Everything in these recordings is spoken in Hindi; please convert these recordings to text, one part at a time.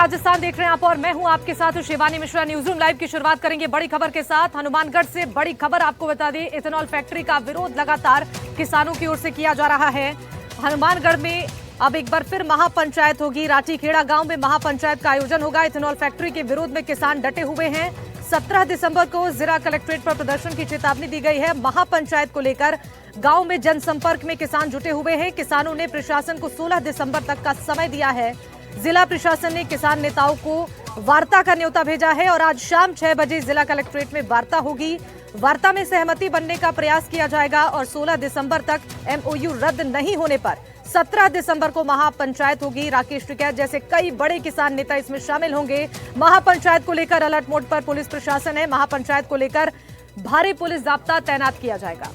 राजस्थान देख रहे हैं आप और मैं हूं आपके साथ शिवानी मिश्रा। न्यूज़रूम लाइव की शुरुआत करेंगे बड़ी खबर के साथ। हनुमानगढ़ से बड़ी खबर आपको बता दें, इथेनॉल फैक्ट्री का विरोध लगातार किसानों की ओर से किया जा रहा है। हनुमानगढ़ में अब एक बार फिर महापंचायत होगी। राठीखेड़ा गांव में महापंचायत का आयोजन होगा। इथेनॉल फैक्ट्री के विरोध में किसान डटे हुए हैं। 17 दिसंबर को जिला कलेक्ट्रेट पर प्रदर्शन की चेतावनी दी गई है। महापंचायत को लेकर गांव में जनसंपर्क में किसान जुटे हुए हैं। किसानों ने प्रशासन को 16 दिसंबर तक का समय दिया है। जिला प्रशासन ने किसान नेताओं को वार्ता का न्योता भेजा है और आज शाम 6 बजे जिला कलेक्ट्रेट में वार्ता होगी। वार्ता में सहमति बनने का प्रयास किया जाएगा और 16 दिसंबर तक एमओयू रद्द नहीं होने पर 17 दिसंबर को महापंचायत होगी। राकेश टिकैत जैसे कई बड़े किसान नेता इसमें शामिल होंगे। महापंचायत को लेकर अलर्ट मोड पर पुलिस प्रशासन है। महापंचायत को लेकर भारी पुलिस जाब्ता तैनात किया जाएगा।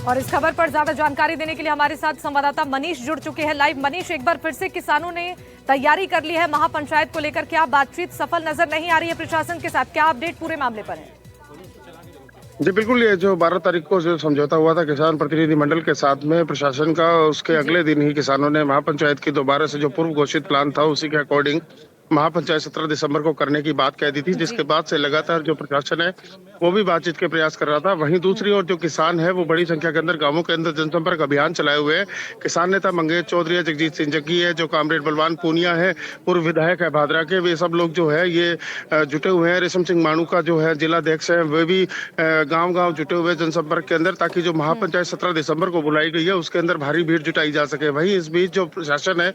और इस खबर पर ज्यादा जानकारी देने के लिए हमारे साथ संवाददाता मनीष जुड़ चुके हैं लाइव। मनीष, एक बार फिर से किसानों ने तैयारी कर ली है महापंचायत को लेकर, क्या बातचीत सफल नजर नहीं आ रही है प्रशासन के साथ? क्या अपडेट पूरे मामले पर है? जी बिल्कुल, ये जो 12 तारीख को जो समझौता हुआ था किसान प्रतिनिधि मंडल के साथ में प्रशासन का, उसके अगले दिन ही किसानों ने महापंचायत की दोबारा से जो पूर्व घोषित प्लान था उसी के अकॉर्डिंग महापंचायत 17 दिसंबर को करने की बात कह दी थी, जिसके बाद से लगातार जो प्रशासन है वो भी बातचीत के प्रयास कर रहा था। वहीं दूसरी ओर जो किसान है वो बड़ी संख्या के अंदर गांवों के अंदर जनसंपर्क अभियान चलाए हुए हैं। किसान नेता मंगेश चौधरी है, जगजीत सिंह जग्गी है, जो कामरेड बलवान पूनिया है, पूर्व विधायक है भादरा के, वे सब लोग जो है ये जुटे हुए हैं। रेशम सिंह मानू का जो है जिलाध्यक्ष है, वे भी गाँव गाँव जुटे हुए जनसंपर्क के अंदर, ताकि जो महापंचायत 17 दिसंबर को बुलाई गई है उसके अंदर भारी भीड़ जुटाई जा सके। वहीं इस बीच जो प्रशासन है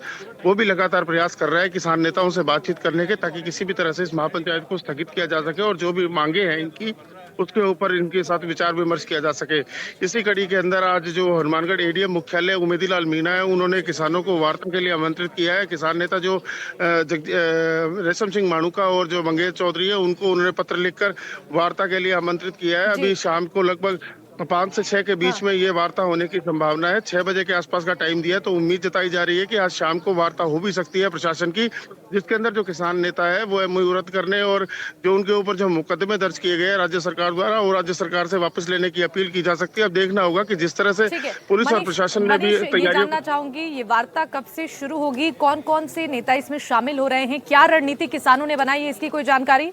वो भी लगातार प्रयास कर रहा है किसान नेताओं से बातचीत करने के, ताकि किसी भी तरह से इस महापंचायत को स्थगित किया जा सके और जो भी मांगे हैं इनकी उसके ऊपर इनके साथ विचार विमर्श किया जा सके। इसी कड़ी के अंदर आज जो हनुमानगढ़ एडीएम मुख्यालय उमेदीलाल मीणा है, उन्होंने किसानों को वार्ता के लिए आमंत्रित किया है। किसान नेता जो रेशम सिंह माणूका और जो मंगेश चौधरी है उनको उन्होंने पत्र लिखकर वार्ता के लिए आमंत्रित किया है। अभी शाम को लगभग 5 से 6 के बीच में ये वार्ता होने की संभावना है। 6 बजे के आसपास का टाइम दिया है, तो उम्मीद जताई जा रही है कि आज शाम को वार्ता हो भी सकती है प्रशासन की, जिसके अंदर जो किसान नेता है वो एमओयू रद्द करने और जो उनके ऊपर जो मुकदमे दर्ज किए गए हैं राज्य सरकार द्वारा, और राज्य सरकार से वापस लेने की अपील की जा सकती है। अब देखना होगा कि जिस तरह से पुलिस और प्रशासन ने भी तैयारी। जानना चाहूंगी ये वार्ता कब से शुरू होगी, कौन कौन से नेता इसमें शामिल हो रहे हैं, क्या रणनीति किसानों ने बनाई है, इसकी कोई जानकारी?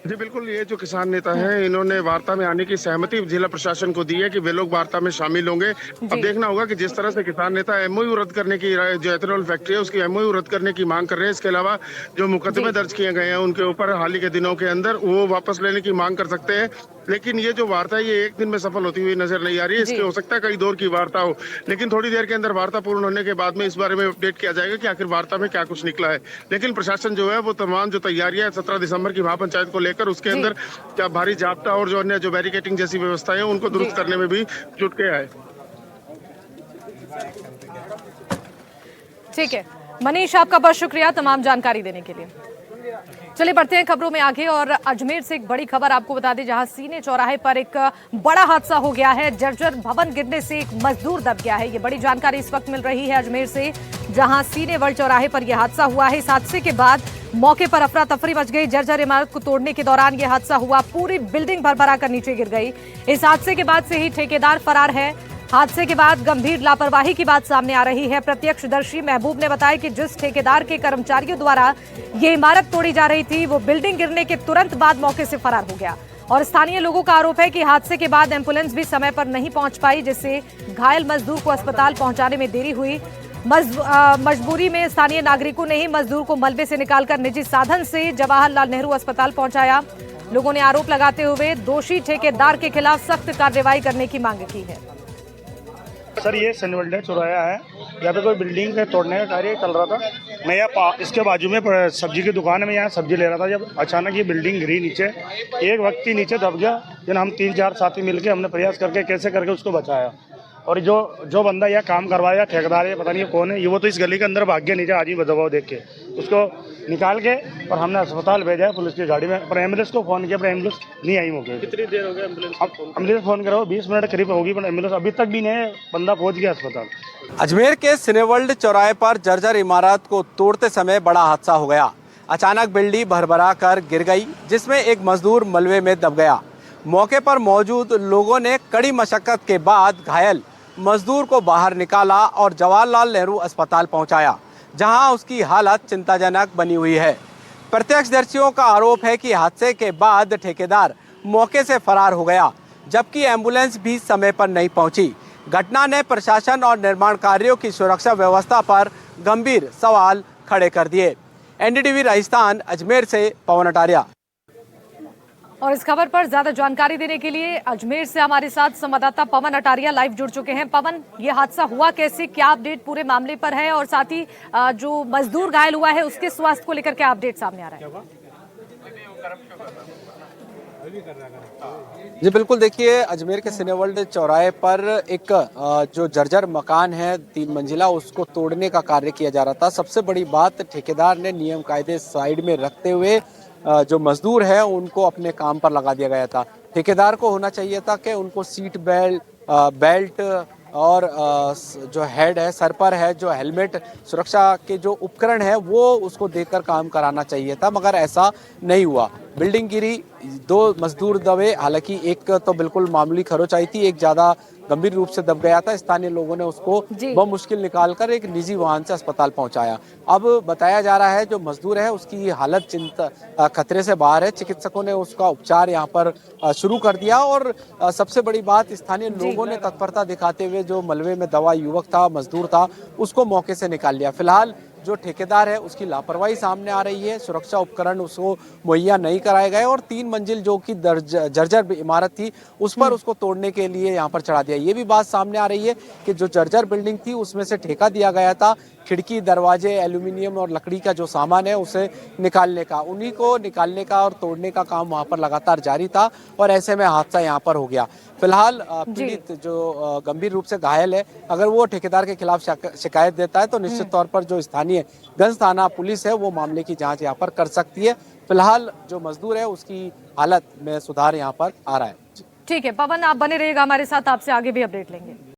जी बिल्कुल, ये जो किसान नेता हैं इन्होंने वार्ता में आने की सहमति जिला प्रशासन को दी है कि वे लोग वार्ता में शामिल होंगे। अब देखना होगा कि जिस तरह से किसान नेता एमओयू रद्द करने की, जो एथेनॉल फैक्ट्री है उसकी एमओयू रद्द करने की मांग कर रहे हैं, इसके अलावा जो मुकदमे दर्ज किए गए हैं उनके ऊपर हाल ही के दिनों के अंदर, वो वापस लेने की मांग कर सकते हैं। लेकिन ये जो वार्ता है ये एक दिन में सफल होती हुई नजर नहीं आ रही है। इसके हो सकता है कई दौर की वार्ता हो, लेकिन थोड़ी देर के अंदर वार्ता पूर्ण होने के बाद में इस बारे में अपडेट किया जाएगा कि आखिर वार्ता में क्या कुछ निकला है। लेकिन प्रशासन जो है वो तमाम जो तैयारियां है 17 दिसंबर की महापंचायत को लेकर, उसके अंदर क्या भारी जाब्ता और जो अन्य जो बैरिकेटिंग जैसी व्यवस्था है उनको दुरुस्त करने में भी जुट गया है। ठीक है मनीष, आपका बहुत शुक्रिया तमाम जानकारी देने के लिए। चलिए बढ़ते हैं खबरों में आगे और अजमेर से एक बड़ी खबर आपको बता दें, जहां सीने चौराहे पर एक बड़ा हादसा हो गया है। जर्जर भवन गिरने से एक मजदूर दब गया है। ये बड़ी जानकारी इस वक्त मिल रही है अजमेर से, जहां सीने वर्ल्ड चौराहे पर यह हादसा हुआ है। इस हादसे के बाद मौके पर अफरा तफरी मच गई। जर्जर इमारत को तोड़ने के दौरान यह हादसा हुआ, पूरी बिल्डिंग भरभरा कर नीचे गिर गई। इस हादसे के बाद से ही ठेकेदार फरार है। हादसे के बाद गंभीर लापरवाही की बात सामने आ रही है। प्रत्यक्षदर्शी महबूब ने बताया कि जिस ठेकेदार के कर्मचारियों द्वारा ये इमारत तोड़ी जा रही थी वो बिल्डिंग गिरने के तुरंत बाद मौके से फरार हो गया। और स्थानीय लोगों का आरोप है कि हादसे के बाद एम्बुलेंस भी समय पर नहीं पहुंच पाई, जिससे घायल मजदूर को अस्पताल पहुंचाने में देरी हुई। मजबूरी में स्थानीय नागरिकों ने ही मजदूर को मलबे से निकालकर निजी साधन से जवाहरलाल नेहरू अस्पताल पहुंचाया। लोगों ने आरोप लगाते हुए दोषी ठेकेदार के खिलाफ सख्त कार्रवाई करने की मांग की है। सर, ये सनवर्ल्ड चौराया है, यहाँ पे कोई बिल्डिंग के तोड़ने का कार्य चल रहा था। मैं यहाँ इसके बाजू में सब्जी की दुकान है, मैं यहाँ सब्जी ले रहा था, जब अचानक ये बिल्डिंग गिरी नीचे, एक व्यक्ति नीचे दब गया। जब हम 3-4 साथी मिलके हमने प्रयास करके कैसे करके उसको बचाया। और जो बंदा यह काम करवाया ठेकेदार है, पता नहीं कौन है, ये वो तो इस गली के अंदर भाग गया नीचे आदमी दबाव देख के, उसको निकाल के और हमने अस्पताल भेजा है पुलिस की गाड़ी में। पर एम्बुलेंस को फोन किया पर एम्बुलेंस नहीं आई मौके। कितनी देर हो गई एम्बुलेंस फोन करो? 20 मिनट करीब होगी, पर एम्बुलेंस अभी तक भी नहीं, बंदा पहुंच गया अस्पताल। अजमेर के सिनेवर्ल्ड चौराहे पर जर्जर इमारत को तोड़ते समय बड़ा हादसा हो गया। अचानक बिल्डिंग भरभरा कर गिर गई, जिसमें एक मजदूर मलबे में दब गया। मौके पर मौजूद लोगों ने कड़ी मशक्कत के बाद घायल मजदूर को बाहर निकाला और जवाहरलाल नेहरू अस्पताल पहुंचाया, जहां उसकी हालत चिंताजनक बनी हुई है। प्रत्यक्षदर्शियों का आरोप है कि हादसे के बाद ठेकेदार मौके से फरार हो गया, जबकि एम्बुलेंस भी समय पर नहीं पहुंची। घटना ने प्रशासन और निर्माण कार्यों की सुरक्षा व्यवस्था पर गंभीर सवाल खड़े कर दिए। एनडीटीवी राजस्थान, अजमेर से पवन अटारिया। और इस खबर पर ज्यादा जानकारी देने के लिए अजमेर से हमारे साथ संवाददाता पवन अटारिया लाइव जुड़ चुके हैं। पवन, ये हादसा हुआ कैसे, क्या अपडेट पूरे मामले पर है, और साथ ही जो मजदूर घायल हुआ है उसके स्वास्थ्य को लेकर क्या अपडेट सामने आ रहा है? जी बिल्कुल, देखिए अजमेर के सिनेवर्ल्ड चौराहे पर एक जो जर्जर मकान है 3 मंजिला, उसको तोड़ने का कार्य किया जा रहा था। सबसे बड़ी बात, ठेकेदार ने नियम कायदे साइड में रखते हुए जो मजदूर है उनको अपने काम पर लगा दिया गया था। ठेकेदार को होना चाहिए था कि उनको सीट बेल्ट और जो हेड है, सर पर है जो हेलमेट, सुरक्षा के जो उपकरण है वो उसको देकर काम कराना चाहिए था, मगर ऐसा नहीं हुआ। बिल्डिंग गिरी, 2 मजदूर दबे, हालांकि एक तो बिल्कुल मामूली खरोच आई थी, एक ज्यादा गंभीर रूप से दब गया था। स्थानीय लोगों ने उसको बमुश्किल निकालकर एक निजी वाहन से अस्पताल पहुंचाया। अब बताया जा रहा है जो मजदूर है उसकी हालत खतरे से बाहर है। चिकित्सकों ने उसका उपचार यहाँ पर शुरू कर दिया और सबसे बड़ी बात, स्थानीय लोगों ने तत्परता दिखाते हुए जो मलबे में दबा युवक था, मजदूर था, उसको मौके से निकाल लिया। फिलहाल जो ठेकेदार है उसकी लापरवाही सामने आ रही है, सुरक्षा उपकरण उसको मुहैया नहीं कराए गए और 3 मंजिल जो कि जर्जर इमारत थी उस पर उसको तोड़ने के लिए यहाँ पर चढ़ा दिया। ये भी बात सामने आ रही है कि जो जर्जर बिल्डिंग थी उसमें से ठेका दिया गया था खिड़की, दरवाजे, एल्यूमिनियम और लकड़ी का जो सामान है उसे निकालने का, उन्हीं को निकालने का और तोड़ने का काम वहाँ पर लगातार जारी था और ऐसे में हादसा यहाँ पर हो गया। फिलहाल पीड़ित जो गंभीर रूप से घायल है, अगर वो ठेकेदार के खिलाफ शिकायत देता है तो निश्चित तौर पर जो स्थानीय गंज थाना पुलिस है वो मामले की जांच यहाँ पर कर सकती है। फिलहाल जो मजदूर है उसकी हालत में सुधार यहाँ पर आ रहा है। ठीक है पवन, आप बने रहिएगा हमारे साथ, आपसे आगे भी अपडेट लेंगे।